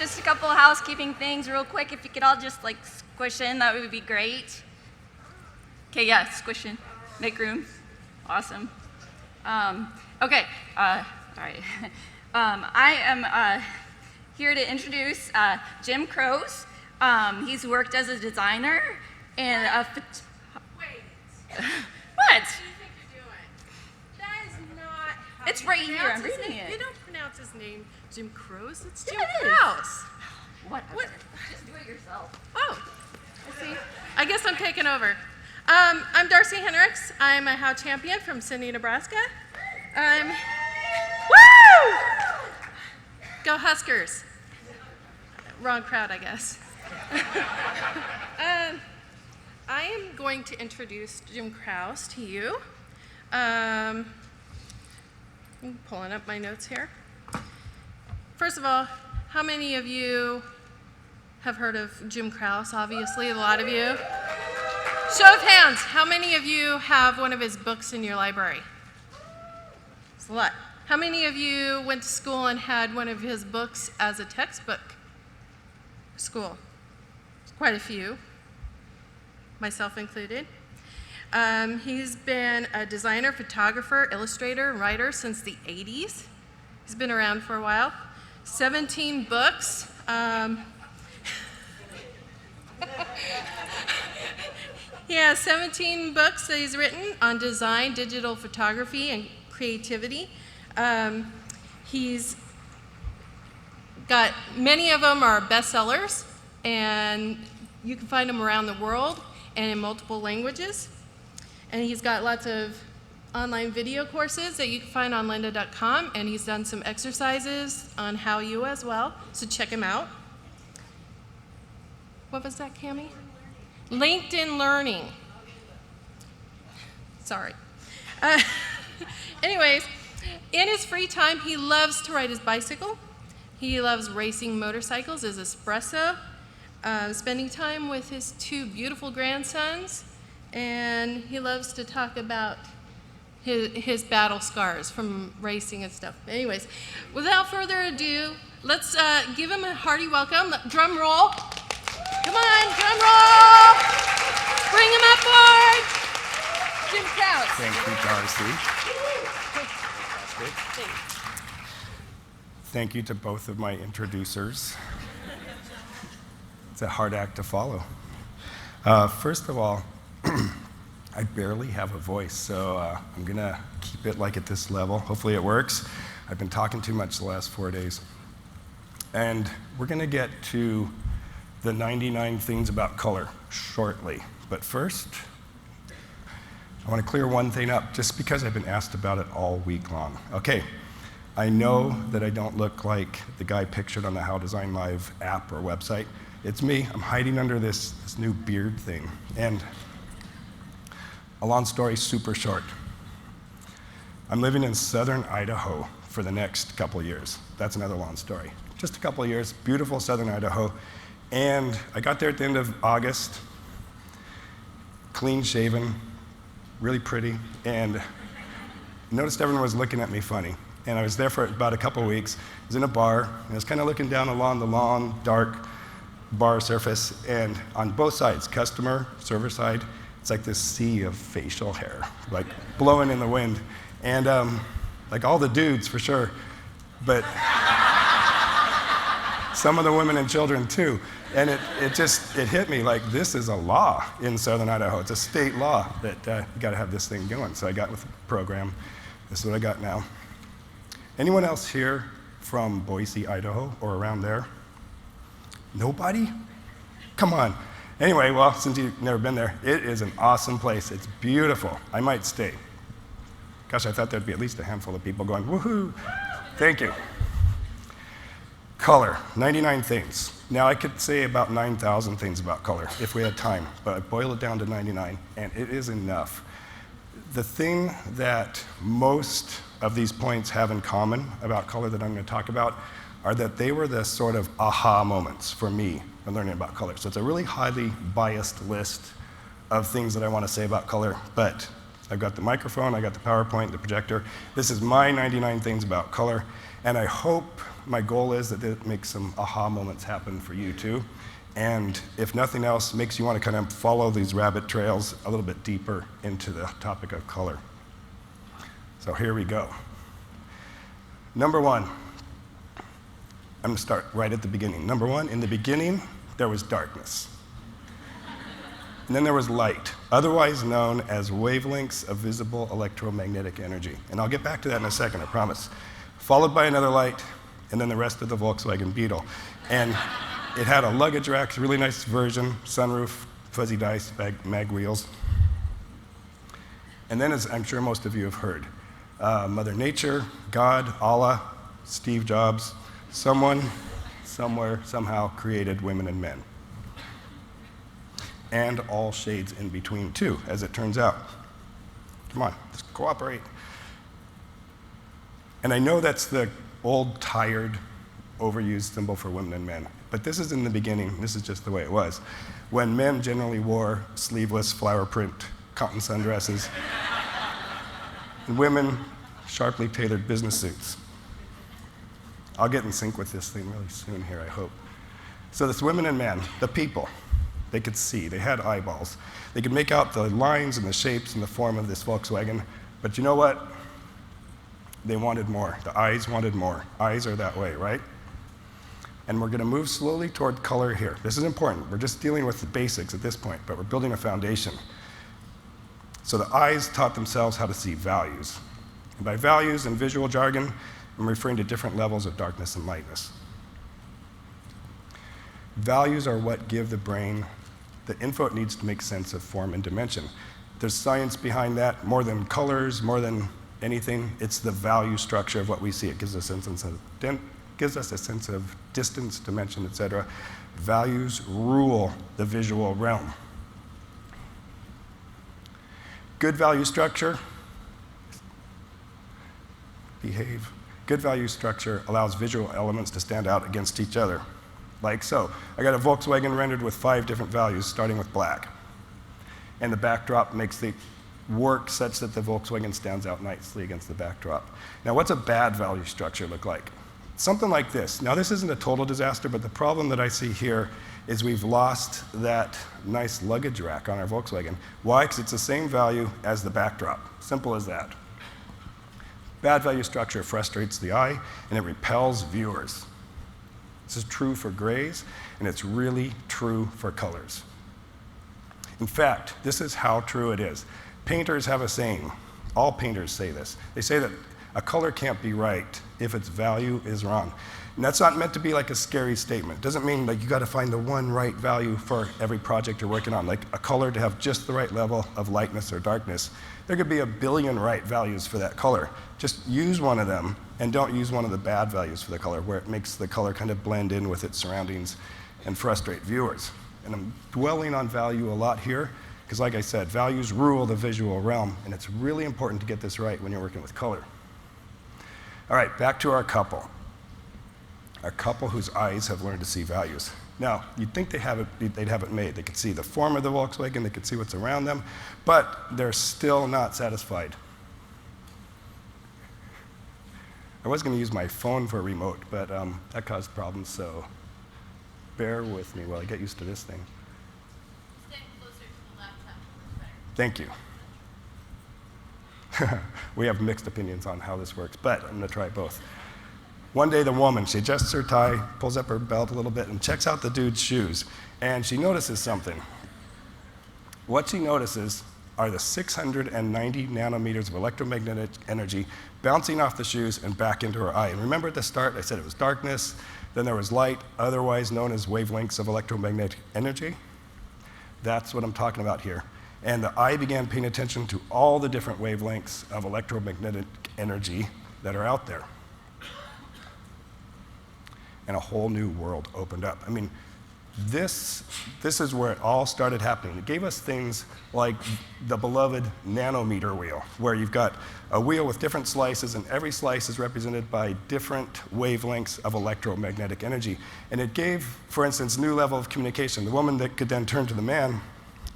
just a couple of housekeeping things real quick. If you could all just like squish in, that would be great. Okay, yeah, squish in, make room. Awesome. Okay, all right. I am here to introduce Jim Krause. He's worked as a designer and a Wait. What? What do you think you're doing? That is not how It's you right here, pronounce I'm his reading name. it. You don't pronounce his name Jim Krause, it's Yeah, Jim it is. Krause. What? What? Just do it yourself. Oh, I see. I guess I'm taking over. I'm Darcy Hendricks. I'm a How champion from Sidney, Nebraska. Woo! Go Huskers. Wrong crowd, I guess. I am going to introduce Jim Krause to you. I'm pulling up my notes here. First of all, how many of you have heard of Jim Krause? Obviously, a lot of you. Show of hands, how many of you have one of his books in your library? It's a lot. How many of you went to school and had one of his books as a textbook? School. Quite a few, myself included. He's been a designer, photographer, illustrator, and writer since the 80s. He's been around for a while. 17 books. He has 17 books that he's written on design, digital photography, and creativity. He's got, many of them are bestsellers, and you can find them around the world and in multiple languages. And he's got lots of online video courses that you can find on lynda.com, and he's done some exercises on How You as well, so check him out. What was that, Cammie? LinkedIn Learning. Sorry. Anyways, in his free time, he loves to ride his bicycle. He loves racing motorcycles, his espresso, spending time with his two beautiful grandsons, and he loves to talk about his battle scars from racing and stuff. Anyways, without further ado, let's give him a hearty welcome. Drum roll. Come on, drum roll. Bring him up board. Jim Krause. Thank you, Darcy. Thank you to both of my introducers. It's a hard act to follow. First of all, I barely have a voice, so I'm going to keep it like at this level. Hopefully it works. I've been talking too much the last 4 days. And we're going to get to the 99 things about color shortly. But first, I want to clear one thing up, just because I've been asked about it all week long. Okay, I know that I don't look like the guy pictured on the How Design Live app or website. It's me. I'm hiding under this new beard thing. And a long story, super short. I'm living in southern Idaho for the next couple of years. That's another long story. Just a couple of years, beautiful southern Idaho. And I got there at the end of August, clean shaven, really pretty, and noticed everyone was looking at me funny. And I was there for about a couple of weeks. I was in a bar, and I was kind of looking down along the long, dark bar surface, and on both sides, customer, server side, it's like this sea of facial hair, like blowing in the wind. And like all the dudes, for sure, but some of the women and children too. And it hit me like, this is a law in southern Idaho. It's a state law that you gotta have this thing going. So I got with the program. This is what I got now. Anyone else here from Boise, Idaho, or around there? Nobody? Come on. Anyway, well, since you've never been there, it is an awesome place. It's beautiful. I might stay. Gosh, I thought there'd be at least a handful of people going, woohoo. Thank you. Color, 99 things. Now, I could say about 9,000 things about color if we had time, but I boil it down to 99, and it is enough. The thing that most of these points have in common about color that I'm going to talk about are that they were the sort of aha moments for me when learning about color. So it's a really highly biased list of things that I want to say about color, but I've got the microphone, I got the PowerPoint, the projector. This is my 99 things about color, And I hope, my goal is that it makes some aha moments happen for you too. And if nothing else, makes you want to kind of follow these rabbit trails a little bit deeper into the topic of color. So here we go. Number one, I'm going to start right at the beginning. Number one, in the beginning, there was darkness. And then there was light, otherwise known as wavelengths of visible electromagnetic energy. And I'll get back to that in a second, I promise. Followed by another light, and then the rest of the Volkswagen Beetle. And it had a luggage rack, really nice version, sunroof, fuzzy dice, mag wheels. And then, as I'm sure most of you have heard, Mother Nature, God, Allah, Steve Jobs, someone, somewhere, somehow created women and men. And all shades in between, too, as it turns out. Come on, let's cooperate. And I know that's the old, tired, overused symbol for women and men, but this is in the beginning. This is just the way it was. When men generally wore sleeveless, flower print cotton sundresses, and women sharply tailored business suits. I'll get in sync with this thing really soon here, I hope. So this women and men, the people, they could see, they had eyeballs. They could make out the lines and the shapes and the form of this Volkswagen, but you know what? They wanted more. The eyes wanted more. Eyes are that way, right? And we're going to move slowly toward color here. This is important. We're just dealing with the basics at this point, but we're building a foundation. So the eyes taught themselves how to see values. And by values in visual jargon, I'm referring to different levels of darkness and lightness. Values are what give the brain the info it needs to make sense of form and dimension. There's science behind that, more than colors, more than anything. It's the value structure of what we see. It gives us a sense of distance, dimension, etc. Values rule the visual realm. Good value structure, behave. Good value structure allows visual elements to stand out against each other. Like so. I got a Volkswagen rendered with 5 different values, starting with black. And the backdrop makes the work such that the Volkswagen stands out nicely against the backdrop. Now, what's a bad value structure look like? Something like this. Now, this isn't a total disaster, but the problem that I see here is we've lost that nice luggage rack on our Volkswagen. Why? Because it's the same value as the backdrop. Simple as that. Bad value structure frustrates the eye, and it repels viewers. This is true for grays, and it's really true for colors. In fact, this is how true it is. Painters have a saying. All painters say this. They say that a color can't be right if its value is wrong. And that's not meant to be like a scary statement. It doesn't mean like you got to find the one right value for every project you're working on, like a color to have just the right level of lightness or darkness. There could be a billion right values for that color. Just use one of them and don't use one of the bad values for the color, where it makes the color kind of blend in with its surroundings and frustrate viewers. And I'm dwelling on value a lot here, because like I said, values rule the visual realm, and it's really important to get this right when you're working with color. All right, back to our couple. Our couple whose eyes have learned to see values. Now, you'd think they'd have it made. They could see the form of the Volkswagen, they could see what's around them, but they're still not satisfied. I was going to use my phone for a remote, but that caused problems, so bear with me while I get used to this thing. Stand closer to the laptop. Thank you. We have mixed opinions on how this works, but I'm going to try both. One day, the woman, she adjusts her tie, pulls up her belt a little bit, and checks out the dude's shoes, and she notices something. What she notices are the 690 nanometers of electromagnetic energy bouncing off the shoes and back into her eye. And remember at the start, I said it was darkness, then there was light, otherwise known as wavelengths of electromagnetic energy. That's what I'm talking about here. And the eye began paying attention to all the different wavelengths of electromagnetic energy that are out there. And a whole new world opened up. I mean, this is where it all started happening. It gave us things like the beloved nanometer wheel, where you've got a wheel with different slices, and every slice is represented by different wavelengths of electromagnetic energy. And it gave, for instance, new level of communication. The woman that could then turn to the man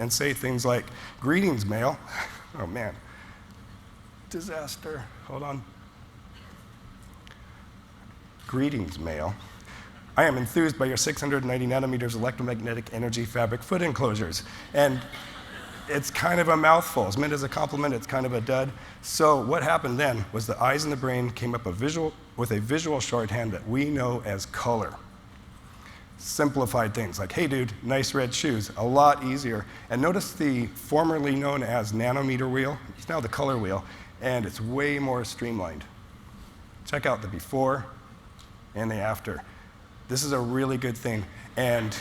and say things like, "Greetings, male." Oh man, disaster, hold on. Greetings, male. I am enthused by your 690 nanometers electromagnetic energy fabric foot enclosures. And it's kind of a mouthful. It's meant as a compliment, it's kind of a dud. So what happened then was the eyes and the brain came up with a visual shorthand that we know as color. Simplified things like, hey dude, nice red shoes, a lot easier. And notice the formerly known as nanometer wheel, it's now the color wheel, and it's way more streamlined. Check out the before and the after. This is a really good thing, and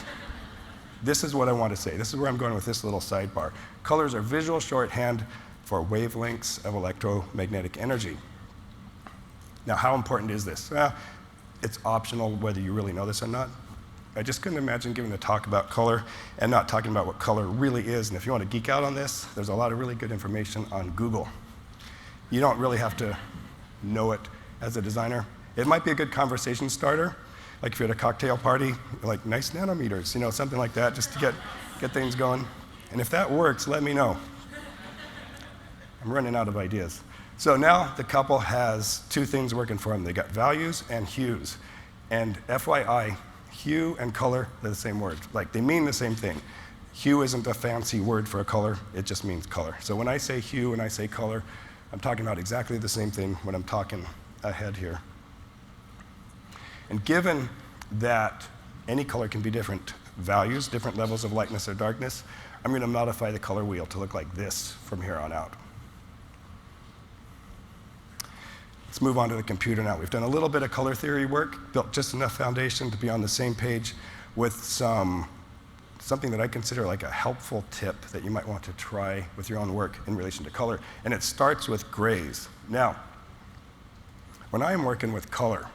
this is what I want to say. This is where I'm going with this little sidebar. Colors are visual shorthand for wavelengths of electromagnetic energy. Now, how important is this? It's optional whether you really know this or not. I just couldn't imagine giving a talk about color and not talking about what color really is. And if you want to geek out on this, there's a lot of really good information on Google. You don't really have to know it as a designer. It might be a good conversation starter, like if you're at a cocktail party, like nice nanometers, you know, something like that, just to get things going. And if that works, let me know. I'm running out of ideas. So now the couple has two things working for them. They got values and hues. And FYI, hue and color are the same word. Like, they mean the same thing. Hue isn't a fancy word for a color, it just means color. So when I say hue and I say color, I'm talking about exactly the same thing when I'm talking ahead here. And given that any color can be different values, different levels of lightness or darkness, I'm going to modify the color wheel to look like this from here on out. Let's move on to the computer now. We've done a little bit of color theory work, built just enough foundation to be on the same page with something that I consider like a helpful tip that you might want to try with your own work in relation to color, and it starts with grays. Now, when I'm working with color,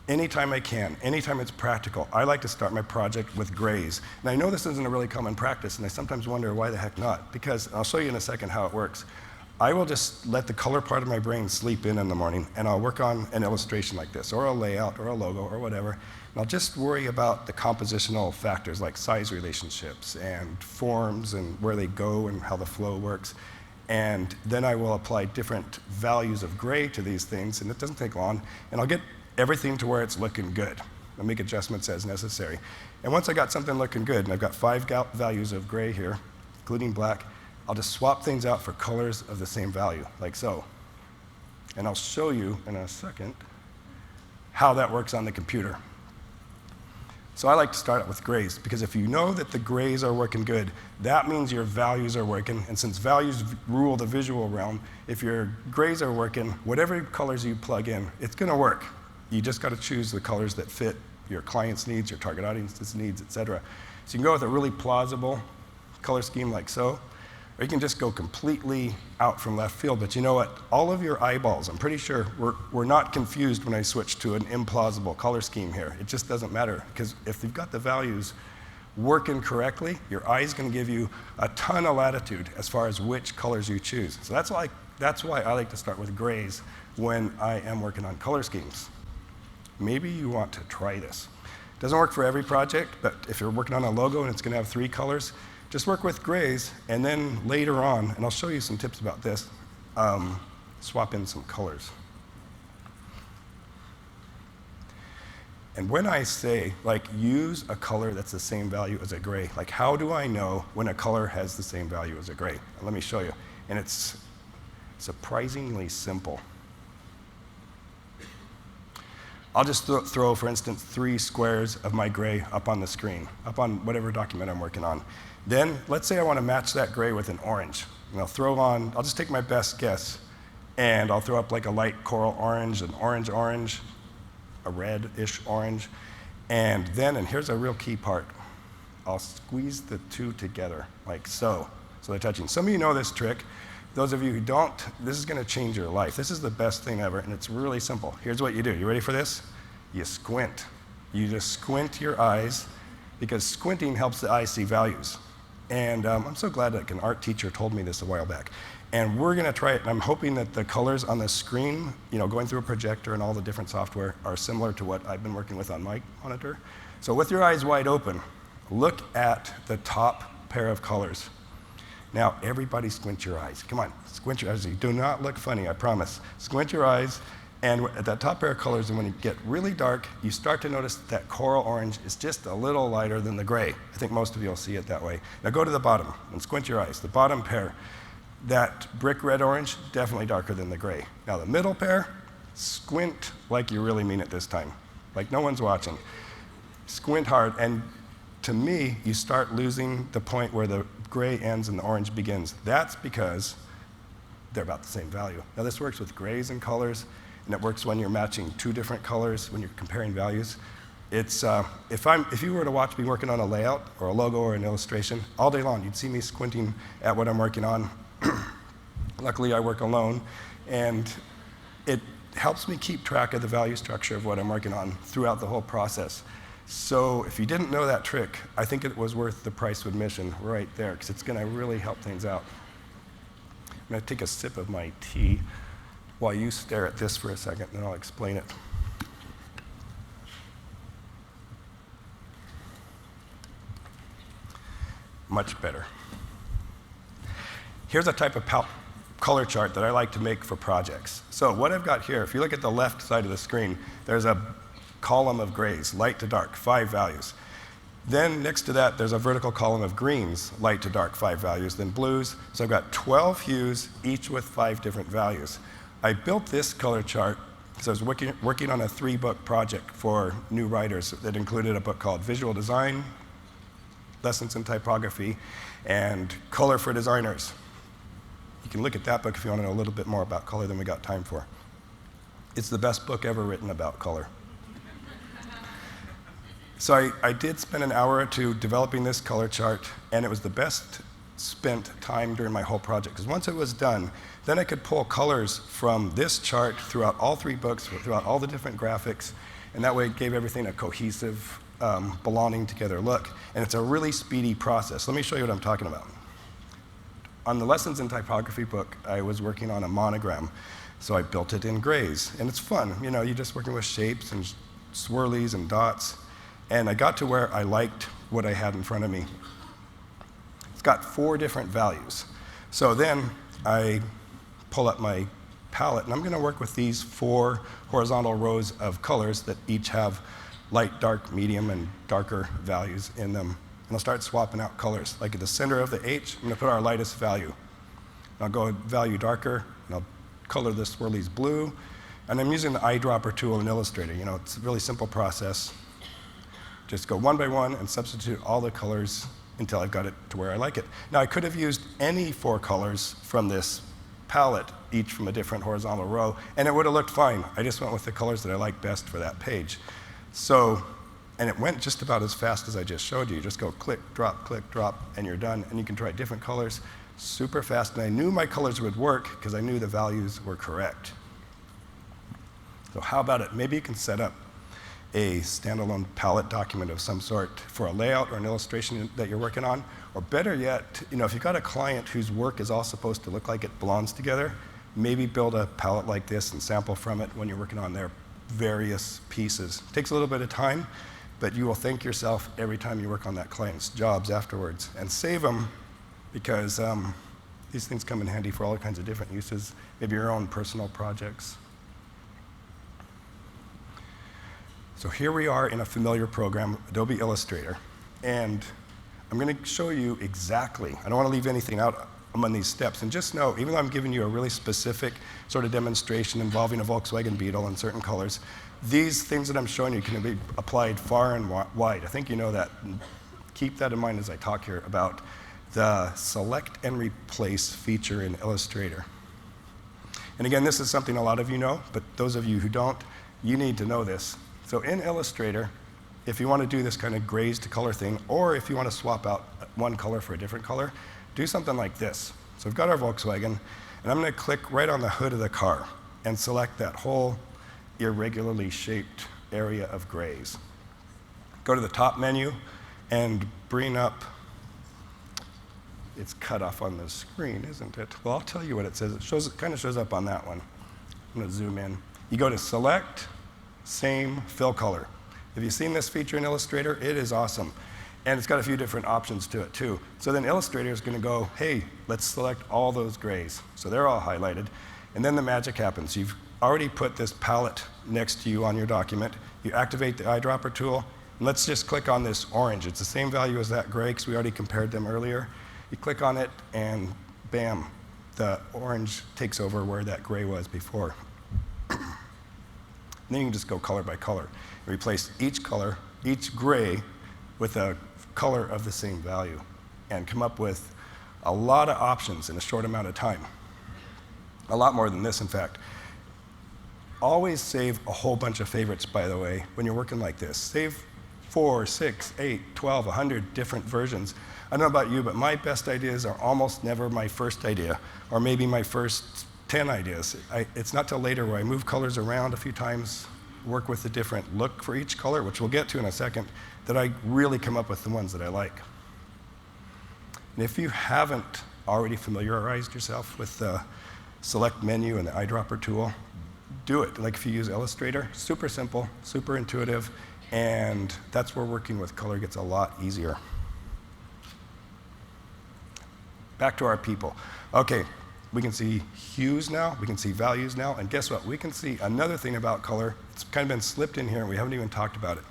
anytime I can, anytime it's practical, I like to start my project with grays. And I know this isn't a really common practice, and I sometimes wonder why the heck not, because I'll show you in a second how it works. I will just let the color part of my brain sleep in the morning, and I'll work on an illustration like this, or a layout, or a logo, or whatever, and I'll just worry about the compositional factors like size relationships, and forms, and where they go, and how the flow works. And then I will apply different values of gray to these things, and it doesn't take long, and I'll get everything to where it's looking good. I'll make adjustments as necessary. And once I got something looking good, and I've got 5 values of gray here, including black, I'll just swap things out for colors of the same value, like so. And I'll show you in a second how that works on the computer. So I like to start out with grays, because if you know that the grays are working good, that means your values are working. And since values rule the visual realm, if your grays are working, whatever colors you plug in, it's going to work. You just got to choose the colors that fit your client's needs, your target audience's needs, et cetera. So you can go with a really plausible color scheme like so, or you can just go completely out from left field. But you know what? All of your eyeballs, I'm pretty sure, were not confused when I switched to an implausible color scheme here. It just doesn't matter, because if you've got the values working correctly, your eye's going to give you a ton of latitude as far as which colors you choose. So that's why I like to start with grays when I am working on color schemes. Maybe you want to try this. It doesn't work for every project, but if you're working on a logo and it's going to have 3 colors, just work with grays, and then later on, and I'll show you some tips about this, swap in some colors. And when I say, like, use a color that's the same value as a gray, like, how do I know when a color has the same value as a gray? Let me show you. And it's surprisingly simple. I'll just throw, for instance, 3 squares of my gray up on the screen, up on whatever document I'm working on. Then, let's say I want to match that gray with an orange. And I'll just take my best guess, and I'll throw up like a light coral orange, an orange, a reddish orange. And here's a real key part. I'll squeeze the 2 together, like so. So they're touching. Some of you know this trick. Those of you who don't, this is going to change your life. This is the best thing ever, and it's really simple. Here's what you do. You ready for this? You squint. You just squint your eyes, because squinting helps the eye see values. And I'm so glad that an art teacher told me this a while back. And we're going to try it, and I'm hoping that the colors on the screen, going through a projector and all the different software, are similar to what I've been working with on my monitor. So with your eyes wide open, look at the top pair of colors. Now, everybody squint your eyes. Come on, squint your eyes. Do not look funny, I promise. Squint your eyes, And at that top pair of colors, and when you get really dark, you start to notice that coral orange is just a little lighter than the gray. I think most of you will see it that way. Now go to the bottom and squint your eyes. The bottom pair, that brick red orange, definitely darker than the gray. Now the middle pair, squint like you really mean it this time. Like no one's watching. Squint hard, and to me, you start losing the point where the gray ends and the orange begins. That's because they're about the same value. Now this works with grays and colors, and it works when you're matching two different colors, when you're comparing values. It's, if you were to watch me working on a layout or a logo or an illustration, all day long, you'd see me squinting at what I'm working on. Luckily, I work alone, and it helps me keep track of the value structure of what I'm working on throughout the whole process. So if you didn't know that trick, I think it was worth the price of admission right there, because it's going to really help things out. I'm going to take a sip of my tea while you stare at this for a second, and then I'll explain it. Much better. Here's a type of color chart that I like to make for projects. So what I've got here, if you look at the left side of the screen, there's a column of grays, light to dark, 5 values. Then next to that, there's a vertical column of greens, light to dark, 5 values, then blues. So I've got 12 hues, each with 5 different values. I built this color chart because I was working on a 3-book project for new writers that included a book called Visual Design, Lessons in Typography, and Color for Designers. You can look at that book if you want to know a little bit more about color than we got time for. It's the best book ever written about color. So I did spend an hour or two developing this color chart, and it was the best spent time during my whole project, because once it was done, then I could pull colors from this chart throughout all 3 books, throughout all the different graphics, and that way it gave everything a cohesive, belonging together look. And it's a really speedy process. Let me show you what I'm talking about. On the Lessons in Typography book, I was working on a monogram, so I built it in grays, and it's fun. You know, you're just working with shapes and swirlies and dots, and I got to where I liked what I had in front of me. It's got 4 different values. So then I pull up my palette, and I'm going to work with these 4 horizontal rows of colors that each have light, dark, medium, and darker values in them. And I'll start swapping out colors. Like at the center of the H, I'm going to put our lightest value. I'll go value darker, and I'll color the swirlies blue. And I'm using the eyedropper tool in Illustrator. You know, it's a really simple process. Just go one by one and substitute all the colors until I've got it to where I like it. Now, I could have used any 4 colors from this palette, each from a different horizontal row, and it would have looked fine. I just went with the colors that I like best for that page. So, and it went just about as fast as I just showed you. You just go click, drop, and you're done. And you can try different colors super fast. And I knew my colors would work because I knew the values were correct. So how about it? Maybe you can set up a standalone palette document of some sort for a layout or an illustration that you're working on. Or better yet, you know, if you've got a client whose work is all supposed to look like it belongs together, maybe build a palette like this and sample from it when you're working on their various pieces. It takes a little bit of time, but you will thank yourself every time you work on that client's jobs afterwards. And save them, because these things come in handy for all kinds of different uses, maybe your own personal projects. So here we are in a familiar program, Adobe Illustrator, and I'm going to show you exactly, I don't want to leave anything out among these steps, and just know, even though I'm giving you a really specific sort of demonstration involving a Volkswagen Beetle in certain colors, these things that I'm showing you can be applied far and wide. I think you know that. And keep that in mind as I talk here about the select and replace feature in Illustrator. And again, this is something a lot of you know, but those of you who don't, you need to know this. So in Illustrator, if you want to do this kind of grays to color thing, or if you want to swap out one color for a different color, do something like this. So we've got our Volkswagen, and I'm going to click right on the hood of the car and select that whole irregularly shaped area of grays. Go to the top menu and bring up, it's cut off on the screen, isn't it? Well, I'll tell you what it says. It kind of shows up on that one. I'm going to zoom in. You go to Select, Same, Fill Color. Have you seen this feature in Illustrator? It is awesome. And it's got a few different options to it, too. So then Illustrator is going to go, hey, let's select all those grays. So they're all highlighted. And then the magic happens. You've already put this palette next to you on your document. You activate the eyedropper tool, and let's just click on this orange. It's the same value as that gray, because we already compared them earlier. You click on it, and bam, the orange takes over where that gray was before. Then you can just go color by color. Replace each color, each gray, with a color of the same value, and come up with a lot of options in a short amount of time. A lot more than this, in fact. Always save a whole bunch of favorites, by the way, when you're working like this. Save 4, 6, 8, 12, 100 different versions. I don't know about you, but my best ideas are almost never my first idea, or maybe my first 10 ideas. It's not till later where I move colors around a few times, work with a different look for each color, which we'll get to in a second, that I really come up with the ones that I like. And if you haven't already familiarized yourself with the select menu and the eyedropper tool, do it. Like if you use Illustrator, super simple, super intuitive, and that's where working with color gets a lot easier. Back to our people. Okay, we can see hues now, we can see values now, and guess what? We can see another thing about color. It's kind of been slipped in here, and we haven't even talked about it.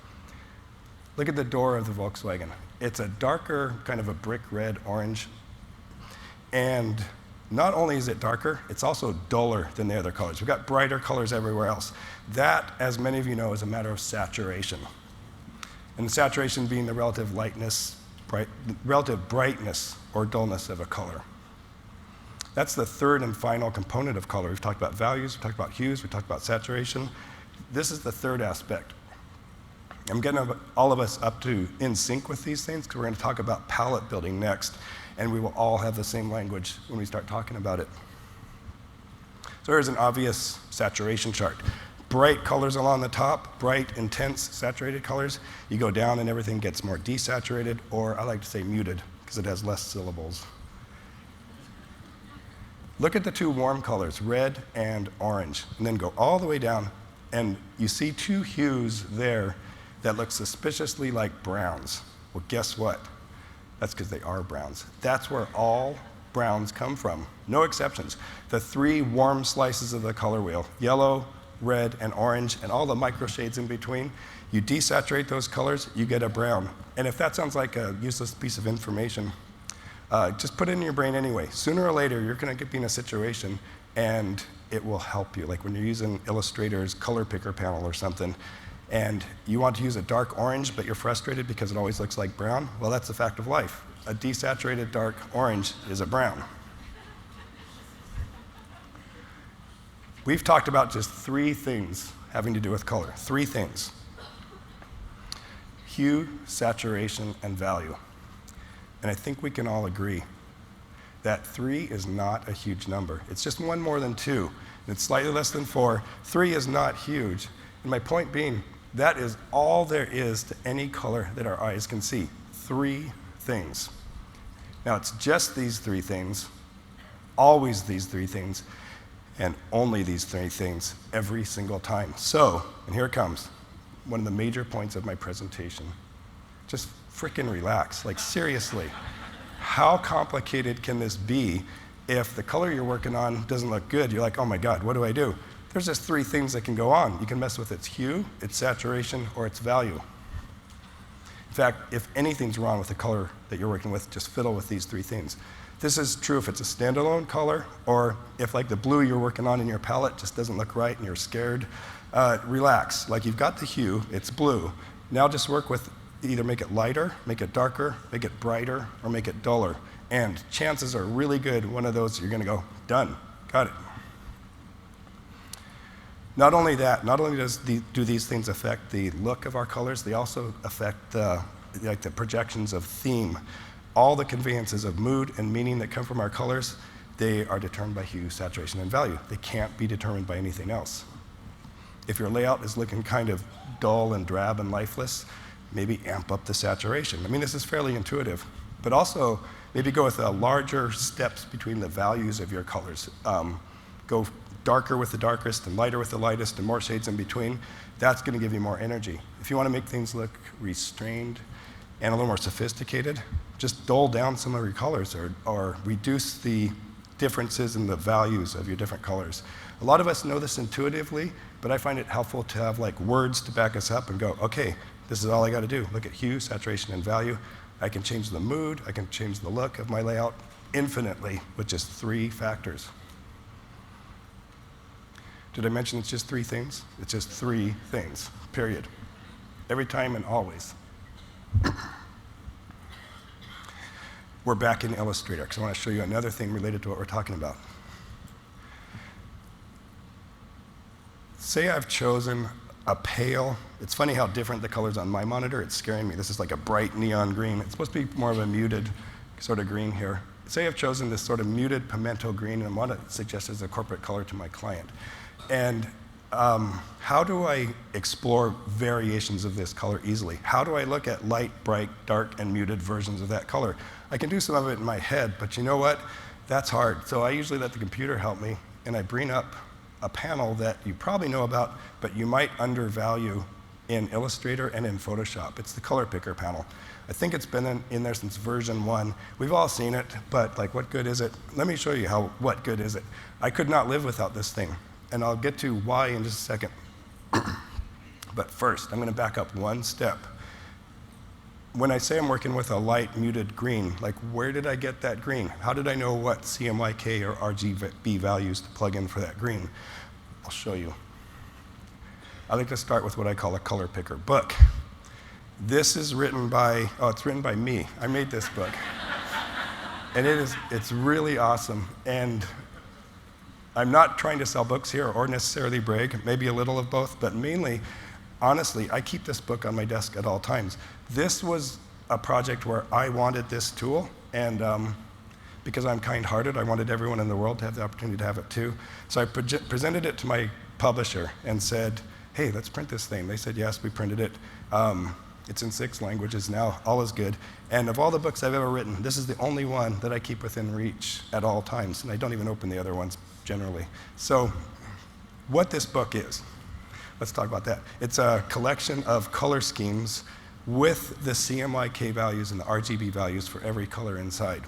Look at the door of the Volkswagen. It's a darker, kind of a brick red orange, and not only is it darker, it's also duller than the other colors. We've got brighter colors everywhere else. That, as many of you know, is a matter of saturation. And the saturation being the relative lightness, relative brightness or dullness of a color. That's the third and final component of color. We've talked about values, we've talked about hues, we've talked about saturation. This is the third aspect. I'm getting all of us up to in sync with these things, because we're going to talk about palette building next, and we will all have the same language when we start talking about it. So here's an obvious saturation chart. Bright colors along the top, bright, intense, saturated colors. You go down and everything gets more desaturated, or I like to say muted, because it has less syllables. Look at the two warm colors, red and orange, and then go all the way down, and you see two hues there that look suspiciously like browns. Well, guess what? That's because they are browns. That's where all browns come from, no exceptions. The three warm slices of the color wheel, yellow, red, and orange, and all the micro shades in between, you desaturate those colors, you get a brown. And if that sounds like a useless piece of information, just put it in your brain anyway. Sooner or later, you're going to be in a situation, and it will help you. Like when you're using Illustrator's color picker panel or something, and you want to use a dark orange, but you're frustrated because it always looks like brown, well, that's a fact of life. A desaturated dark orange is a brown. We've talked about just three things having to do with color. Three things: hue, saturation, and value. And I think we can all agree that 3 is not a huge number. It's just one more than 2. And it's slightly less than 4. 3 is not huge. And my point being, that is all there is to any color that our eyes can see. 3 things. Now, it's just these 3 things, always these 3 things, and only these 3 things every single time. So, and here it comes, one of the major points of my presentation. Just frickin' relax. Like, seriously, how complicated can this be if the color you're working on doesn't look good? You're like, oh my God, what do I do? There's just 3 things that can go on. You can mess with its hue, its saturation, or its value. In fact, if anything's wrong with the color that you're working with, just fiddle with these 3 things. This is true if it's a standalone color, or if like the blue you're working on in your palette just doesn't look right and you're scared. Relax. Like, you've got the hue, it's blue. Now just work with either make it lighter, make it darker, make it brighter, or make it duller. And chances are really good one of those you're going to go, done, got it. Not only that, not only do these things affect the look of our colors, they also affect the projections of theme. All the conveyances of mood and meaning that come from our colors, they are determined by hue, saturation, and value. They can't be determined by anything else. If your layout is looking kind of dull and drab and lifeless, maybe amp up the saturation. I mean, this is fairly intuitive, but also maybe go with larger steps between the values of your colors. Go darker with the darkest and lighter with the lightest and more shades in between. That's going to give you more energy. If you want to make things look restrained and a little more sophisticated, just dull down some of your colors or reduce the differences in the values of your different colors. A lot of us know this intuitively, but I find it helpful to have like words to back us up and go, okay, this is all I got to do. Look at hue, saturation, and value. I can change the mood. I can change the look of my layout infinitely with just 3 factors. Did I mention it's just 3 things? It's just 3 things, period. Every time and always. We're back in Illustrator because I want to show you another thing related to what we're talking about. Say I've chosen a pale, it's funny how different the colors on my monitor, it's scaring me. This is like a bright neon green. It's supposed to be more of a muted sort of green here. Say I've chosen this sort of muted pimento green and I want to suggest as a corporate color to my client. And how do I explore variations of this color easily? How do I look at light, bright, dark, and muted versions of that color? I can do some of it in my head, but you know what? That's hard. So I usually let the computer help me, and I bring up a panel that you probably know about, but you might undervalue in Illustrator and in Photoshop. It's the color picker panel. I think it's been in there since version 1. We've all seen it, but like, what good is it? Let me show you what good is it. I could not live without this thing, and I'll get to why in just a second. But first, I'm going to back up one step. When I say I'm working with a light muted green, like where did I get that green? How did I know what CMYK or RGB values to plug in for that green? I'll show you. I like to start with what I call a color picker book. This is written by, it's written by me. I made this book. And it's really awesome. And I'm not trying to sell books here or necessarily brag, maybe a little of both, but mainly, honestly, I keep this book on my desk at all times. This was a project where I wanted this tool, and because I'm kind-hearted, I wanted everyone in the world to have the opportunity to have it too. So I presented it to my publisher and said, hey, let's print this thing. They said, yes, we printed it. It's in 6 languages now, all is good. And of all the books I've ever written, this is the only one that I keep within reach at all times, and I don't even open the other ones generally. So what this book is, let's talk about that. It's a collection of color schemes with the CMYK values and the RGB values for every color inside.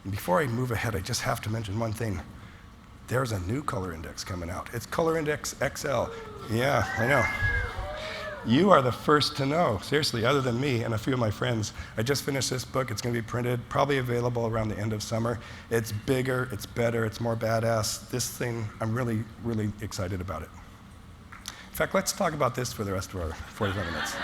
And before I move ahead, I just have to mention one thing. There's a new color index coming out. It's Color Index XL. Yeah, I know. You are the first to know, seriously, other than me and a few of my friends. I just finished this book. It's going to be printed, probably available around the end of summer. It's bigger, it's better, it's more badass. This thing, I'm really, really excited about it. In fact, let's talk about this for the rest of our 45 minutes.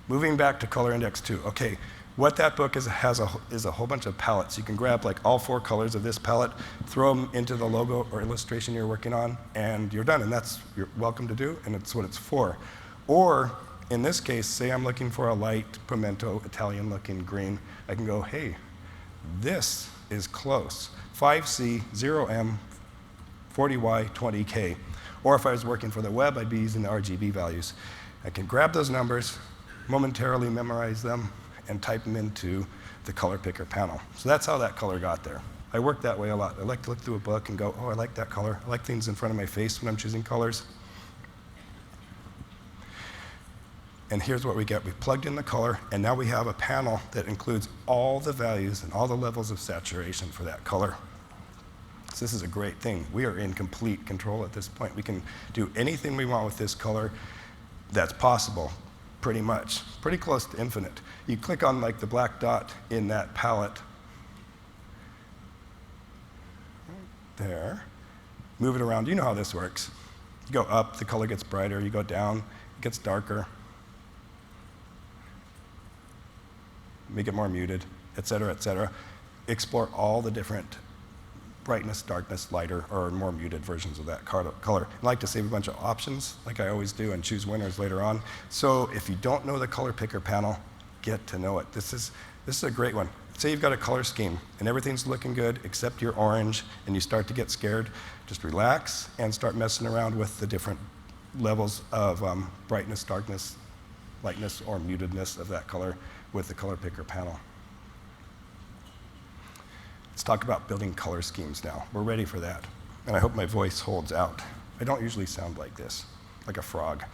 Moving back to Color Index 2. Okay, what that book is a whole bunch of palettes. You can grab like all 4 colors of this palette, throw them into the logo or illustration you're working on, and you're done. And that's you're welcome to do, and it's what it's for. Or in this case, say I'm looking for a light pimento Italian-looking green. I can go, hey, this is close. 5C, 0M, 40Y, 20K. Or if I was working for the web, I'd be using the RGB values. I can grab those numbers, momentarily memorize them, and type them into the color picker panel. So that's how that color got there. I work that way a lot. I like to look through a book and go, oh, I like that color. I like things in front of my face when I'm choosing colors. And here's what we get. We plugged in the color, and now we have a panel that includes all the values and all the levels of saturation for that color. So this is a great thing. We are in complete control at this point. We can do anything we want with this color that's possible, pretty much. Pretty close to infinite. You click on like the black dot in that palette. There. Move it around. You know how this works. You go up, the color gets brighter. You go down, it gets darker. Make it more muted, et cetera, explore all the different brightness, darkness, lighter, or more muted versions of that color. I like to save a bunch of options, like I always do, and choose winners later on. So if you don't know the color picker panel, get to know it. This is a great one. Say you've got a color scheme, and everything's looking good except your orange, and you start to get scared. Just relax and start messing around with the different levels of brightness, darkness, lightness, or mutedness of that color with the color picker panel. Let's talk about building color schemes now. We're ready for that. And I hope my voice holds out. I don't usually sound like this, like a frog.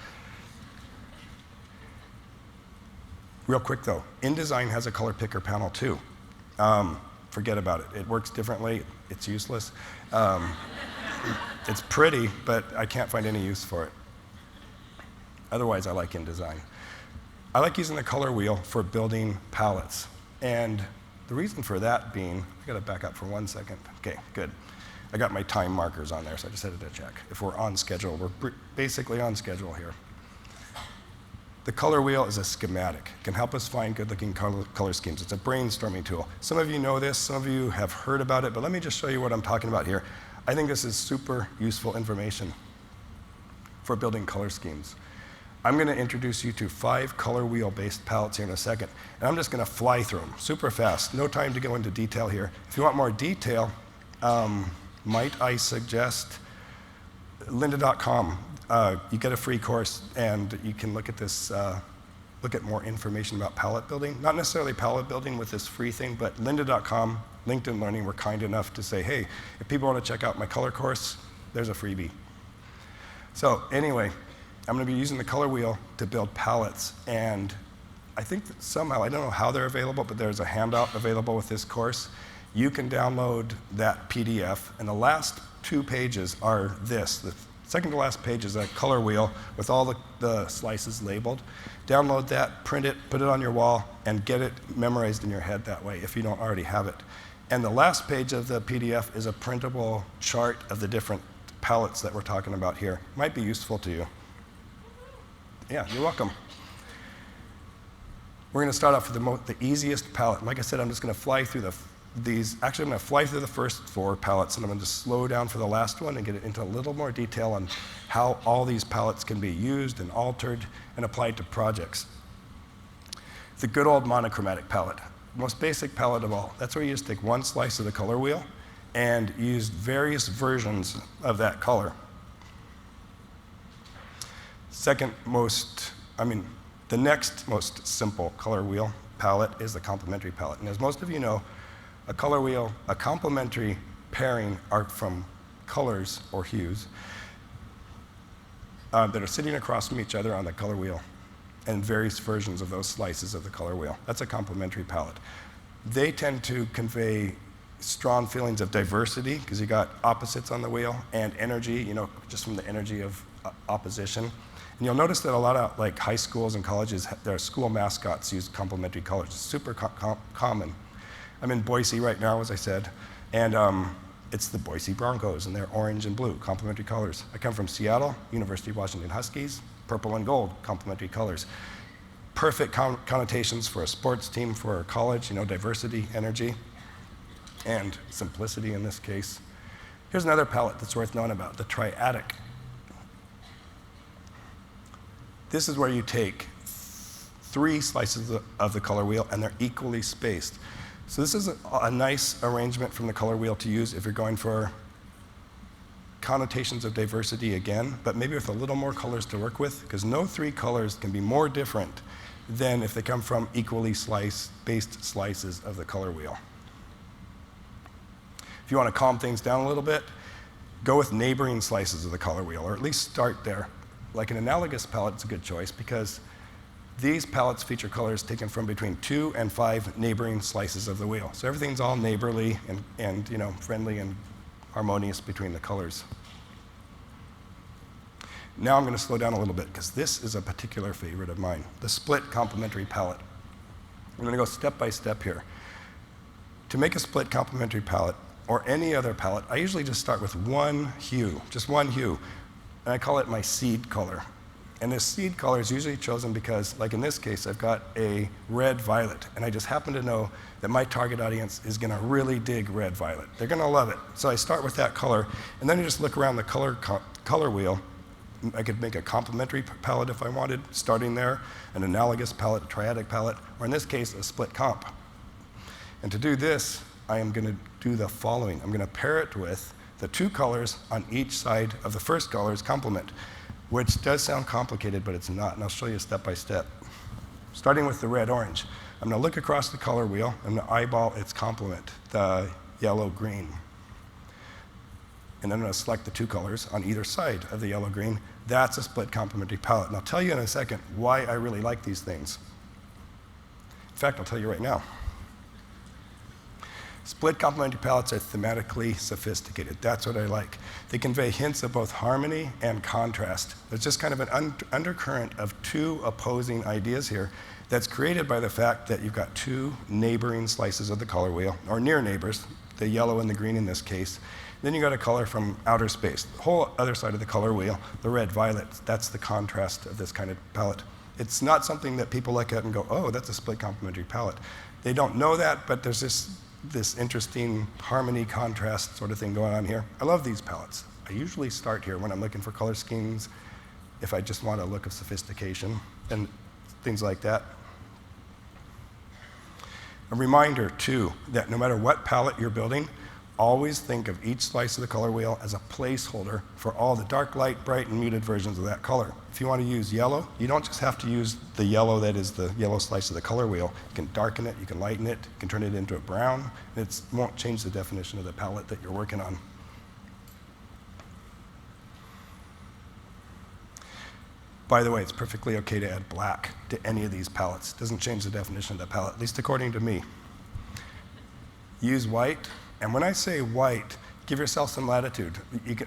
Real quick though, InDesign has a color picker panel too. Forget about it. It works differently. It's useless. It's pretty, but I can't find any use for it. Otherwise, I like InDesign. I like using the color wheel for building palettes. And the reason for that being, I gotta back up for 1 second. Okay, good. I got my time markers on there, so I just had to check. If we're on schedule, we're basically on schedule here. The color wheel is a schematic. It can help us find good-looking color schemes. It's a brainstorming tool. Some of you know this, some of you have heard about it, but let me just show you what I'm talking about here. I think this is super useful information for building color schemes. I'm going to introduce you to 5 color wheel-based palettes here in a second, and I'm just going to fly through them super fast. No time to go into detail here. If you want more detail, might I suggest lynda.com. You get a free course, and you can look at this, look at more information about palette building. Not necessarily palette building with this free thing, but lynda.com, LinkedIn Learning were kind enough to say, hey, if people want to check out my color course, there's a freebie. So anyway, I'm going to be using the color wheel to build palettes, and I think that somehow, I don't know how they're available, but there's a handout available with this course. You can download that PDF, and the last 2 pages are this. The second to last page is a color wheel with all the slices labeled. Download that, print it, put it on your wall, and get it memorized in your head that way if you don't already have it. And the last page of the PDF is a printable chart of the different palettes that we're talking about here. Might be useful to you. Yeah, you're welcome. We're going to start off with the easiest palette. Like I said, I'm just going to fly through these. Actually, I'm going to fly through the first 4 palettes, and I'm going to just slow down for the last one and get into a little more detail on how all these palettes can be used and altered and applied to projects. The good old monochromatic palette, most basic palette of all. That's where you just take 1 slice of the color wheel and use various versions of that color. The next most simple color wheel palette is the complementary palette. And as most of you know, a color wheel, a complementary pairing are from colors or hues that are sitting across from each other on the color wheel and various versions of those slices of the color wheel. That's a complementary palette. They tend to convey strong feelings of diversity because you got opposites on the wheel and energy, just from the energy of opposition. And you'll notice that a lot of like high schools and colleges, their school mascots use complementary colors. It's super common. I'm in Boise right now, as I said, and it's the Boise Broncos, and they're orange and blue, complementary colors. I come from Seattle, University of Washington Huskies, purple and gold, complementary colors. Perfect connotations for a sports team, for a college, diversity, energy, and simplicity in this case. Here's another palette that's worth knowing about, the triadic. This is where you take 3 slices of the color wheel, and they're equally spaced. So this is a nice arrangement from the color wheel to use if you're going for connotations of diversity again, but maybe with a little more colors to work with, because no 3 colors can be more different than if they come from equally spaced slices of the color wheel. If you want to calm things down a little bit, go with neighboring slices of the color wheel, or at least start there. Like an analogous palette, it's a good choice because these palettes feature colors taken from between 2 and 5 neighboring slices of the wheel. So everything's all neighborly and friendly and harmonious between the colors. Now I'm going to slow down a little bit because this is a particular favorite of mine, the split complementary palette. I'm going to go step by step here. To make a split complementary palette or any other palette, I usually just start with 1 hue, just 1 hue. And I call it my seed color. And this seed color is usually chosen because, like in this case, I've got a red-violet, and I just happen to know that my target audience is going to really dig red-violet. They're going to love it. So I start with that color, and then I just look around the color wheel. I could make a complementary palette if I wanted, starting there, an analogous palette, a triadic palette, or in this case, a split comp. And to do this, I am going to do the following. I'm going to pair it with the 2 colors on each side of the first color's complement, which does sound complicated, but it's not, and I'll show you step by step. Starting with the red-orange, I'm going to look across the color wheel, I'm going to eyeball its complement, the yellow-green. And then I'm going to select the 2 colors on either side of the yellow-green. That's a split complementary palette, and I'll tell you in a second why I really like these things. In fact, I'll tell you right now. Split complementary palettes are thematically sophisticated. That's what I like. They convey hints of both harmony and contrast. There's just kind of an undercurrent of two opposing ideas here that's created by the fact that you've got two neighboring slices of the color wheel, or near neighbors, the yellow and the green in this case. Then you got a color from outer space, the whole other side of the color wheel, the red-violet. That's the contrast of this kind of palette. It's not something that people look at and go, oh, that's a split complementary palette. They don't know that, but there's this interesting harmony contrast sort of thing going on here. I love these palettes. I usually start here when I'm looking for color schemes, if I just want a look of sophistication and things like that. A reminder, too, that no matter what palette you're building, always think of each slice of the color wheel as a placeholder for all the dark, light, bright, and muted versions of that color. If you want to use yellow, you don't just have to use the yellow that is the yellow slice of the color wheel. You can darken it, you can lighten it, you can turn it into a brown. It won't change the definition of the palette that you're working on. By the way, it's perfectly okay to add black to any of these palettes. It doesn't change the definition of the palette, at least according to me. Use white, and when I say white, give yourself some latitude.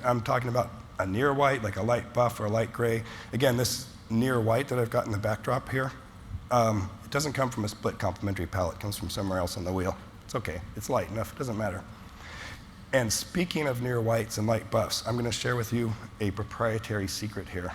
I'm talking about a near white, like a light buff or a light gray. Again, this near white that I've got in the backdrop here, it doesn't come from a split complementary palette. It comes from somewhere else on the wheel. It's okay. It's light enough. It doesn't matter. And speaking of near whites and light buffs, I'm going to share with you a proprietary secret here.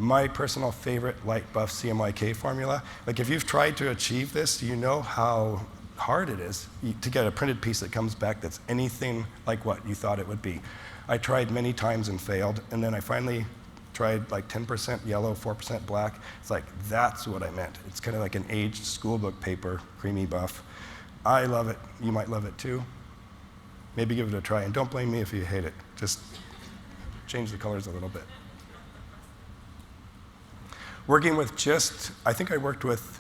My personal favorite light buff CMYK formula. Like, if you've tried to achieve this, you know how hard it is to get a printed piece that comes back that's anything like what you thought it would be. I tried many times and failed, and then I finally tried like 10% yellow, 4% black. It's like, that's what I meant. It's kind of like an aged schoolbook paper, creamy buff. I love it. You might love it too. Maybe give it a try, and don't blame me if you hate it. Just change the colors a little bit. Working with I think I worked with,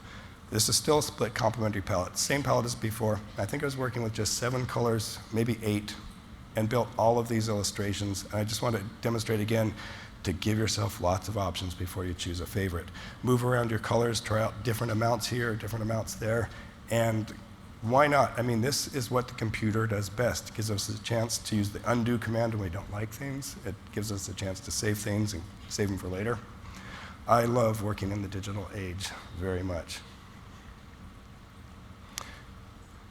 this is still a split complementary palette, same palette as before. I think I was working with just 7 colors, maybe 8, and built all of these illustrations. And I just want to demonstrate again to give yourself lots of options before you choose a favorite. Move around your colors, try out different amounts here, different amounts there, and why not? I mean, this is what the computer does best. It gives us a chance to use the undo command when we don't like things. It gives us a chance to save things and save them for later. I love working in the digital age very much.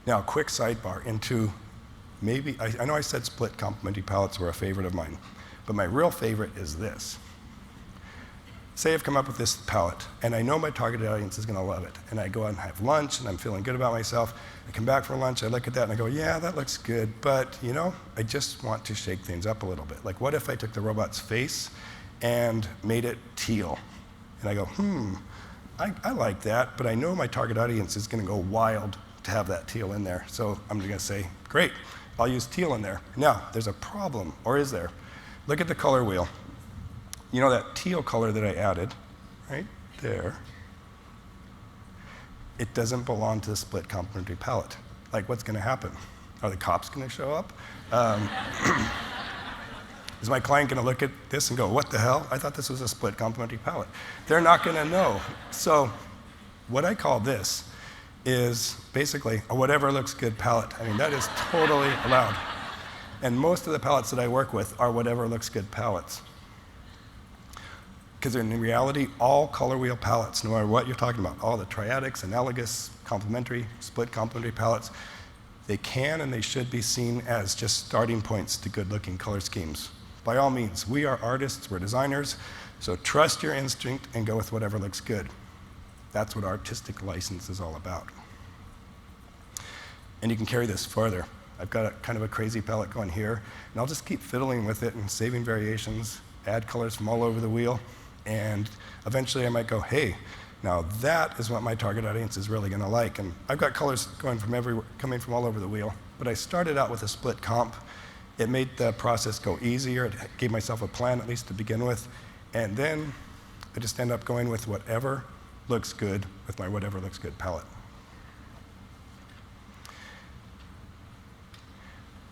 Now, quick sidebar into maybe, I know I said split complementary palettes were a favorite of mine, but my real favorite is this. Say I've come up with this palette, and I know my targeted audience is going to love it, and I go out and have lunch, and I'm feeling good about myself. I come back for lunch, I look at that, and I go, yeah, that looks good, but, you know, I just want to shake things up a little bit. Like, what if I took the robot's face and made it teal? And I go, I like that, but I know my target audience is going to go wild to have that teal in there. So I'm going to say, great, I'll use teal in there. Now, there's a problem, or is there? Look at the color wheel. You know that teal color that I added, right there? It doesn't belong to the split complementary palette. Like, what's going to happen? Are the cops going to show up? Is my client going to look at this and go, what the hell? I thought this was a split complementary palette. They're not going to know. So what I call this is basically a whatever looks good palette. I mean, that is totally allowed. And most of the palettes that I work with are whatever looks good palettes. Because in reality, all color wheel palettes, no matter what you're talking about, all the triadics, analogous, complementary, split complementary palettes, they can and they should be seen as just starting points to good-looking color schemes. By all means, we are artists, we're designers, so trust your instinct and go with whatever looks good. That's what artistic license is all about. And you can carry this further. I've got a kind of a crazy palette going here, and I'll just keep fiddling with it and saving variations, add colors from all over the wheel, and eventually I might go, hey, now that is what my target audience is really going to like. And I've got colors going from everywhere, coming from all over the wheel, but I started out with a split comp. It made the process go easier. It gave myself a plan, at least to begin with. And then I just end up going with whatever looks good with my whatever looks good palette.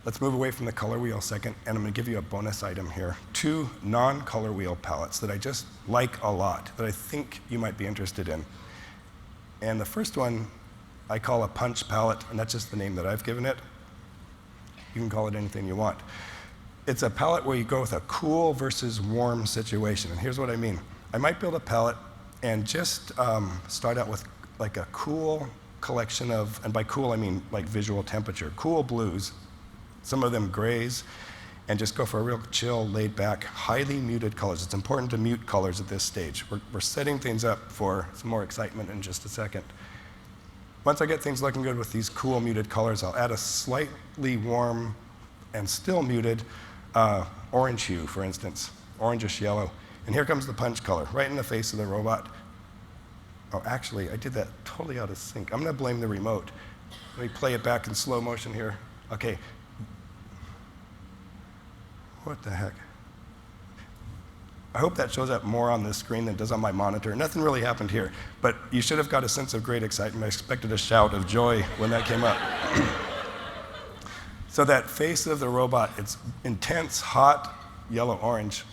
Let's move away from the color wheel a second, and I'm going to give you a bonus item here. 2 non-color wheel palettes that I just like a lot, that I think you might be interested in. And the first one I call a punch palette, and that's just the name that I've given it. You can call it anything you want. It's a palette where you go with a cool versus warm situation. And here's what I mean. I might build a palette and just start out with like a cool collection of, and by cool I mean like visual temperature, cool blues, some of them grays, and just go for a real chill, laid back, highly muted colors. It's important to mute colors at this stage. We're setting things up for some more excitement in just a second. Once I get things looking good with these cool muted colors, I'll add a slightly warm and still muted orange hue, for instance, orangish yellow. And here comes the punch color, right in the face of the robot. Oh, actually, I did that totally out of sync. I'm gonna blame the remote. Let me play it back in slow motion here. Okay. What the heck? I hope that shows up more on this screen than it does on my monitor. Nothing really happened here, but you should have got a sense of great excitement. I expected a shout of joy when that came up. So that face of the robot, it's intense, hot, yellow-orange,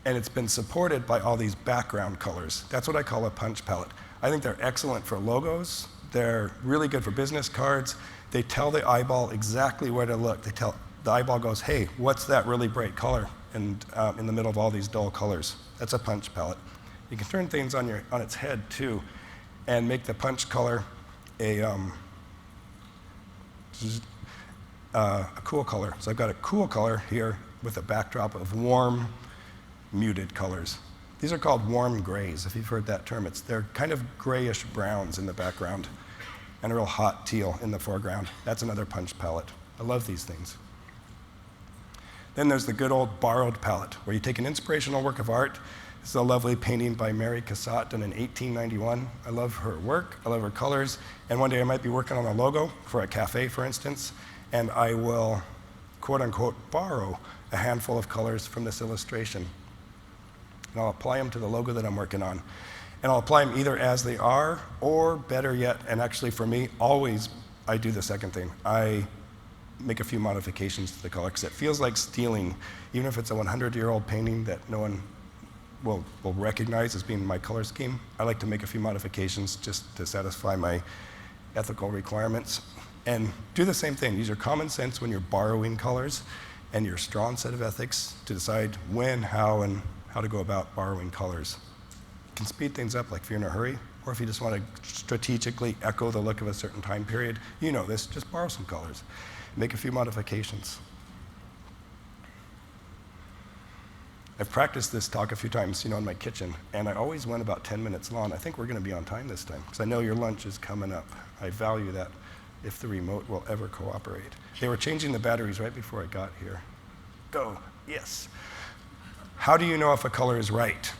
and it's been supported by all these background colors. That's what I call a punch palette. I think they're excellent for logos. They're really good for business cards. They tell the eyeball exactly where to look. The eyeball goes, hey, what's that really bright color? And in the middle of all these dull colors. That's a punch palette. You can turn things on its head too, and make the punch color a cool color. So I've got a cool color here with a backdrop of warm, muted colors. These are called warm grays, if you've heard that term. They're kind of grayish browns in the background and a real hot teal in the foreground. That's another punch palette. I love these things. Then there's the good old borrowed palette, where you take an inspirational work of art. This is a lovely painting by Mary Cassatt done in 1891. I love her work, I love her colors, and one day I might be working on a logo for a cafe, for instance, and I will, quote unquote, borrow a handful of colors from this illustration. And I'll apply them to the logo that I'm working on. And I'll apply them either as they are, or better yet, and actually for me, always I do the second thing. I make a few modifications to the color, because it feels like stealing, even if it's a 100-year-old painting that no one will recognize as being my color scheme. I like to make a few modifications just to satisfy my ethical requirements. And do the same thing. Use your common sense when you're borrowing colors, and your strong set of ethics to decide when, how, and how to go about borrowing colors. You can speed things up, like if you're in a hurry, or if you just want to strategically echo the look of a certain time period. You know this, just borrow some colors. Make a few modifications. I've practiced this talk a few times, in my kitchen, and I always went about 10 minutes long. I think we're going to be on time this time, because I know your lunch is coming up. I value that, if the remote will ever cooperate. They were changing the batteries right before I got here. Go, yes. How do you know if a color is right?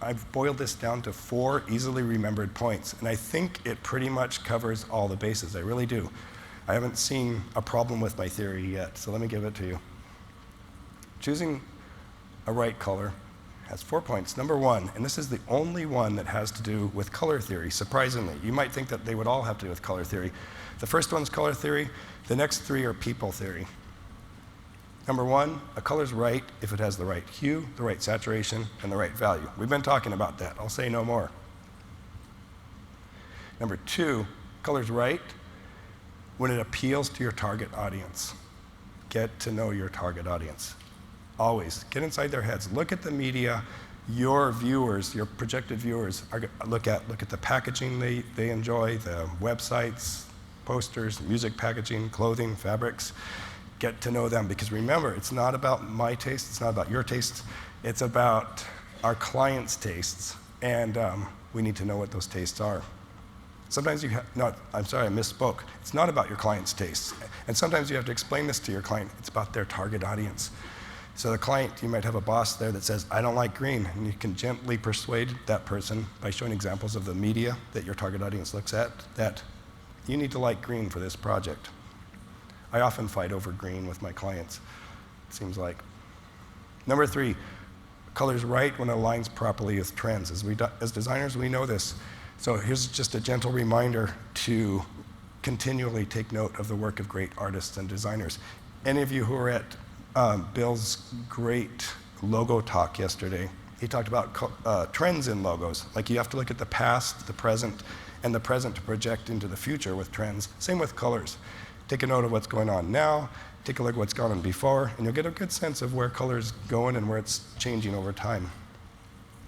I've boiled this down to 4 easily remembered points, and I think it pretty much covers all the bases. I really do. I haven't seen a problem with my theory yet, so let me give it to you. Choosing a right color has 4 points. Number 1, and this is the only one that has to do with color theory, surprisingly. You might think that they would all have to do with color theory. The first one's color theory. The next 3 are people theory. Number 1, a color's right if it has the right hue, the right saturation, and the right value. We've been talking about that. I'll say no more. Number 2, color's right when it appeals to your target audience. Get to know your target audience. Always get inside their heads. Look at the media your viewers, your projected viewers, look at the packaging they enjoy, the websites, posters, music packaging, clothing, fabrics. Get to know them, because remember, it's not about my taste, it's not about your tastes, it's about our clients' tastes, and we need to know what those tastes are. Sometimes I misspoke. It's not about your client's tastes. And sometimes you have to explain this to your client. It's about their target audience. So the client, you might have a boss there that says, I don't like green. And you can gently persuade that person by showing examples of the media that your target audience looks at, that you need to like green for this project. I often fight over green with my clients, it seems like. Number 3, color's right when it aligns properly with trends. As designers, we know this. So here's just a gentle reminder to continually take note of the work of great artists and designers. Any of you who were at Bill's great logo talk yesterday, he talked about trends in logos. Like you have to look at the past, the present, and the present to project into the future with trends. Same with colors. take a note of what's going on now, take a look at what's gone on before, and you'll get a good sense of where color's going and where it's changing over time.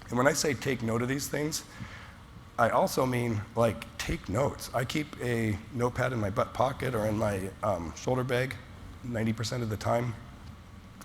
And when I say take note of these things, I also mean, like, take notes. I keep a notepad in my butt pocket or in my shoulder bag 90% of the time.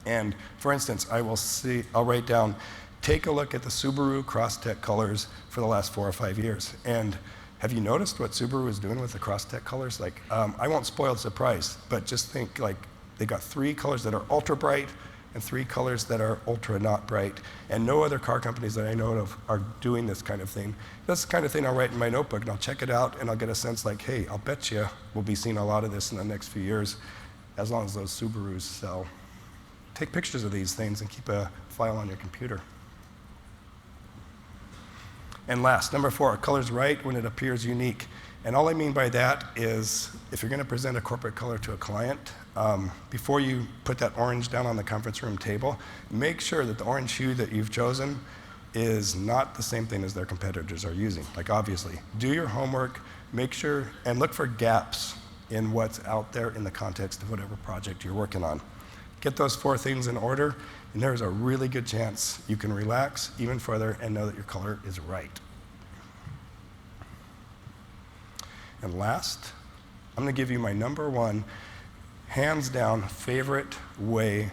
And for instance, I'll write down, take a look at the Subaru Crosstech colors for the last 4 or 5 years. And have you noticed what Subaru is doing with the Crosstech colors? Like, I won't spoil the surprise, but just think, like, they got 3 colors that are ultra bright and 3 colors that are ultra not bright. And no other car companies that I know of are doing this kind of thing. That's the kind of thing I'll write in my notebook, and I'll check it out, and I'll get a sense like, hey, I'll bet you we'll be seeing a lot of this in the next few years, as long as those Subarus sell. Take pictures of these things and keep a file on your computer. And last, number 4, color's right when it appears unique. And all I mean by that is, if you're going to present a corporate color to a client, before you put that orange down on the conference room table, make sure that the orange hue that you've chosen is not the same thing as their competitors are using. Like, obviously, do your homework, make sure, and look for gaps in what's out there in the context of whatever project you're working on. Get those 4 things in order, and there's a really good chance you can relax even further and know that your color is right. And last, I'm going to give you my number 1, hands down, favorite way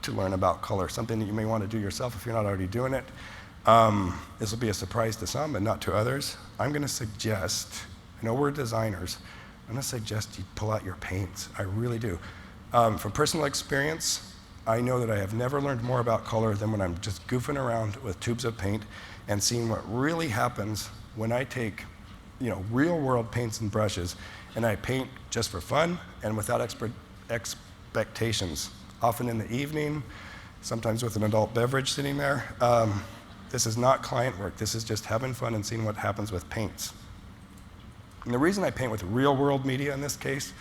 to learn about color, something that you may want to do yourself if you're not already doing it. This will be a surprise to some, but not to others. I'm going to suggest, I know we're designers, I'm going to suggest you pull out your paints. I really do. From personal experience, I know that I have never learned more about color than when I'm just goofing around with tubes of paint and seeing what really happens when I take, real world paints and brushes, and I paint just for fun and without expectations. Often in the evening, sometimes with an adult beverage sitting there. This is not client work. This is just having fun and seeing what happens with paints. And the reason I paint with real world media in this case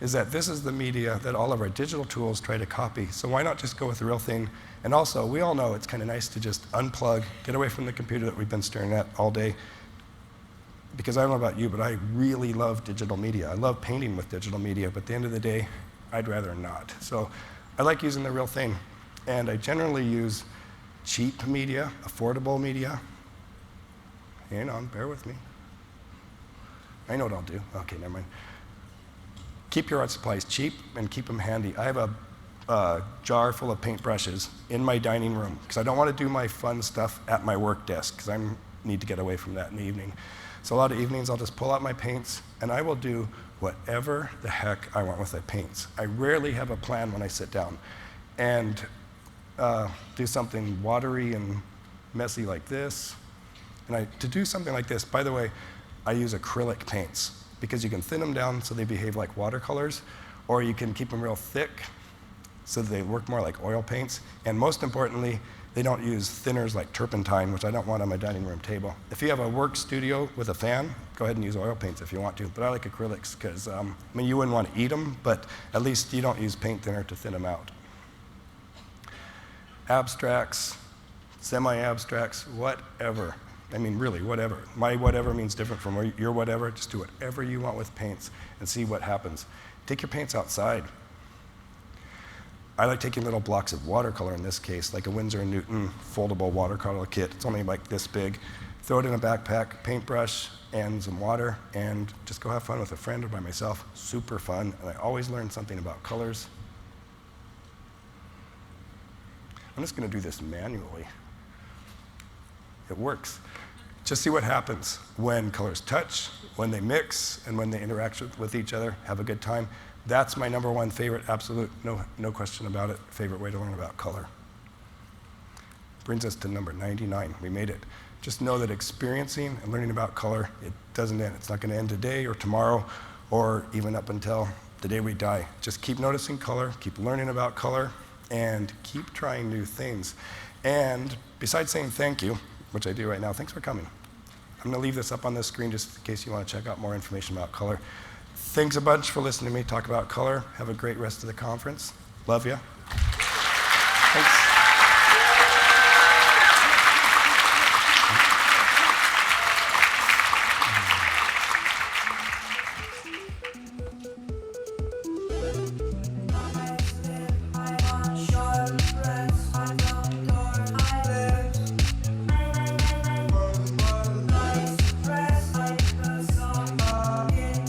is that this is the media that all of our digital tools try to copy. So why not just go with the real thing? And also, we all know it's kind of nice to just unplug, get away from the computer that we've been staring at all day. Because I don't know about you, but I really love digital media. I love painting with digital media, but at the end of the day, I'd rather not. So I like using the real thing. And I generally use cheap media, affordable media. Hang on, bear with me. I know what I'll do. Okay, never mind. Keep your art supplies cheap and keep them handy. I have a jar full of paintbrushes in my dining room because I don't want to do my fun stuff at my work desk because I need to get away from that in the evening. So a lot of evenings I'll just pull out my paints and I will do whatever the heck I want with the paints. I rarely have a plan when I sit down and do something watery and messy like this. And to do something like this, by the way, I use acrylic paints because you can thin them down so they behave like watercolors, or you can keep them real thick so that they work more like oil paints. And most importantly, they don't use thinners like turpentine, which I don't want on my dining room table. If you have a work studio with a fan, go ahead and use oil paints if you want to, but I like acrylics because, you wouldn't want to eat them, but at least you don't use paint thinner to thin them out. Abstracts, semi-abstracts, whatever. Really, whatever. My whatever means different from your whatever. Just do whatever you want with paints and see what happens. Take your paints outside. I like taking little blocks of watercolor in this case, like a Winsor & Newton foldable watercolor kit. It's only like this big. Throw it in a backpack, paintbrush, and some water, and just go have fun with a friend or by myself. Super fun, and I always learn something about colors. I'm just going to do this manually. It works. Just see what happens when colors touch, when they mix, and when they interact with each other. Have a good time. That's my number 1 favorite, absolute, no question about it, favorite way to learn about color. Brings us to number 99. We made it. Just know that experiencing and learning about color, it doesn't end. It's not going to end today or tomorrow or even up until the day we die. Just keep noticing color, keep learning about color, and keep trying new things. And besides saying thank you, which I do right now, thanks for coming. I'm going to leave this up on the screen just in case you want to check out more information about color. Thanks a bunch for listening to me talk about color. Have a great rest of the conference. Love you. Thanks.